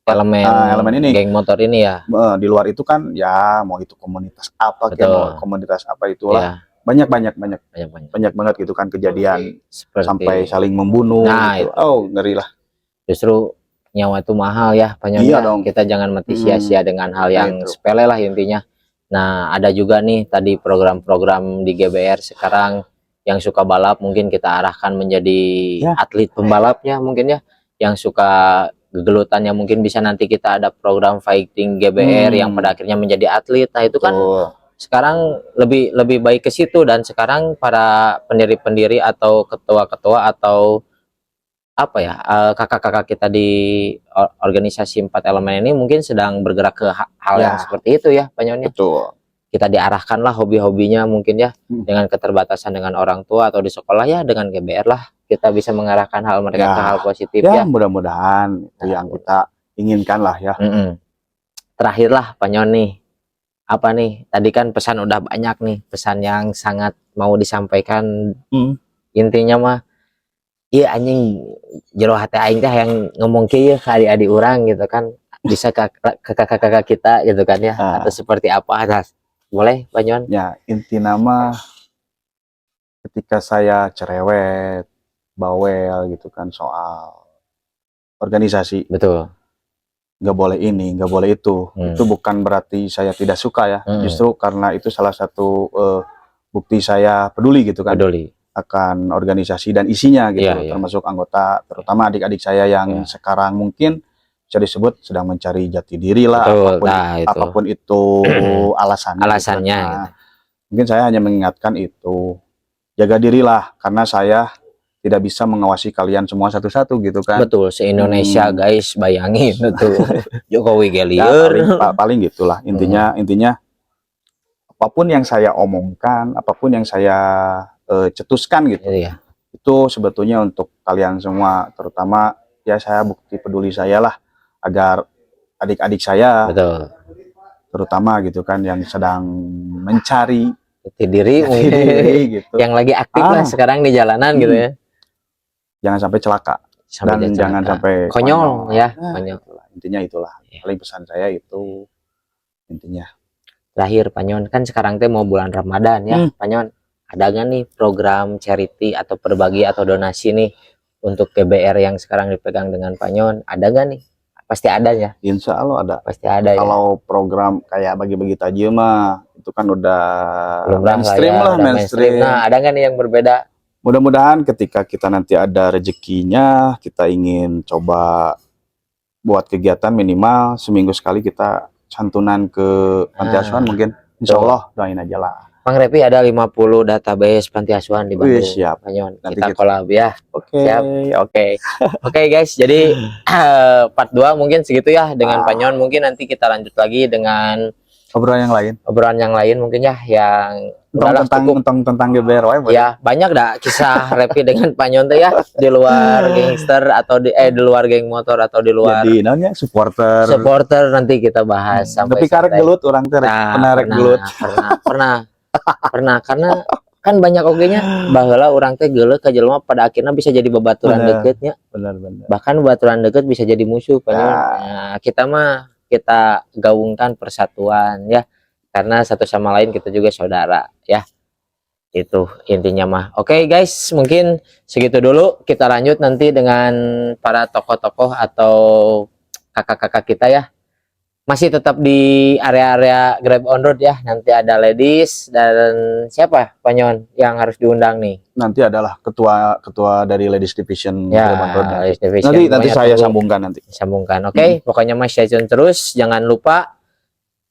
elemen ini, geng motor ini ya. Di luar itu kan ya, mau itu komunitas apa kayak komunitas apa itulah. Banyak banget gitu kan kejadian sampai saling membunuh gitu. Ngeri lah. Justru nyawa itu mahal ya, Pak Nyon. Kita jangan mati sia-sia dengan hal yang sepele lah intinya. Nah, ada juga nih tadi program-program di GBR sekarang yang suka balap, mungkin kita arahkan menjadi atlet pembalapnya mungkin ya. Yang suka gegelutannya mungkin bisa nanti kita ada program fighting GBR yang pada akhirnya menjadi atlet. Nah, itu kan sekarang lebih baik ke situ, dan sekarang para pendiri-pendiri atau ketua-ketua atau apa ya, kakak-kakak kita di organisasi 4 elemen ini mungkin sedang bergerak ke hal yang Ya. seperti itu ya Pak Nyon ya. Betul. Kita diarahkan lah hobi-hobinya mungkin ya, Hmm. dengan keterbatasan dengan orang tua atau di sekolah ya, dengan GBR lah kita bisa mengarahkan hal mereka Ya. ke hal positif Ya, ya. mudah-mudahan itu Nah, yang kita inginkan lah ya. Terakhir lah Pak Nyon nih, apa nih, tadi kan pesan udah banyak nih, pesan yang sangat mau disampaikan. Intinya mah iya anjing, jero hati aing teh yang ngomong kieu ka adik-adik urang gitu kan, bisa ke kakak-kakak kita gitu kan ya, atau seperti apa atas. Boleh Pak Nyon? Ya, inti nama ketika saya cerewet, bawel gitu kan soal organisasi, Betul. nggak boleh ini, nggak boleh itu. Itu bukan berarti saya tidak suka ya. Justru karena itu salah satu bukti saya peduli gitu kan. Peduli. Akan organisasi dan isinya gitu, Iya, iya. termasuk anggota, terutama adik-adik saya yang Iya. sekarang mungkin bisa disebut sedang mencari jati diri lah, Betul, nah, itu. apapun itu alasannya. Alasannya, Gitu. gitu. Mungkin saya hanya mengingatkan itu, jaga dirilah, karena saya tidak bisa mengawasi kalian semua satu-satu gitu kan. Betul, se-Indonesia guys, bayangin itu. Jokowi Ya, Gelier. paling gitulah intinya. Apapun yang saya omongkan, apapun yang saya cetuskan gitu, Iya. itu sebetulnya untuk kalian semua, terutama ya saya bukti peduli saya lah agar adik-adik saya, Betul. terutama gitu kan yang sedang mencari Jati diri mungkin. diri gitu, Yang lagi aktif lah sekarang di jalanan gitu ya. jangan sampai celaka dan Sampai jangan celaka. sampai konyol ya, Nah, konyol. intinya itulah Iya. paling pesan saya itu intinya. Terakhir Pak Nyon, kan sekarang teh mau bulan Ramadan ya Pak Nyon, ada nggak nih program charity atau berbagi atau donasi nih untuk GBR yang sekarang dipegang dengan Pak Nyon? Ada nggak nih? Pasti ada ya. Insya Allah ada. Pasti ada ya. Kalau program kayak bagi-bagi takjil mah itu kan udah Lumrah mainstream ya, lah, udah mainstream. Nah, ada nggak nih yang berbeda? Mudah-mudahan ketika kita nanti ada rezekinya, kita ingin coba buat kegiatan minimal seminggu sekali kita santunan ke panti asuhan mungkin. Insya Allah doain aja lah. Bang Repi ada 50 database panti asuhan di Bandung. Wih, siap. Pak Nyon, Nanti kita kita- collab ya. Oke. Siap. Oke guys, jadi part 2 mungkin segitu ya dengan Pak Nyon. Mungkin nanti kita lanjut lagi dengan Obrolan yang lain. obrolan yang lain mungkin ya, yang udahlah cukup. Tentang GBR wae, boleh. Ya, banyak dah kisah Repi dengan Pak Nyon teh ya, di luar gangster atau di luar geng motor atau di luar Jadi namanya supporter. supporter, nanti kita bahas sampai Tapi karek santai. gelut orang teh pernah rek gelut. Pernah karena kan banyak ogenya baheula orang teh geuleuh ka jelema pada akhirnya bisa jadi babaturan Bener. deketnya. Benar-benar. Bahkan babaturan deket bisa jadi musuh Pak Nyon. Nah, kita gabungkan persatuan ya, karena satu sama lain kita juga saudara ya. Itu intinya mah. Oke guys, mungkin segitu dulu. Kita lanjut nanti dengan para tokoh-tokoh atau kakak-kakak kita ya. Masih tetap di area-area Grab on Road ya. Nanti ada ladies dan siapa Pak Nyon yang harus diundang nih? Nanti adalah ketua dari Ladies Division Ya, Grab on Road. ladies division. Nanti Pokoknya saya tunggu. sambungkan nanti. Sambungkan. Oke, pokoknya Mas stay tune terus. Jangan lupa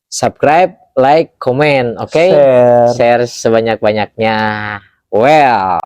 subscribe, like, komen. Oke, share sebanyak-banyaknya. Well.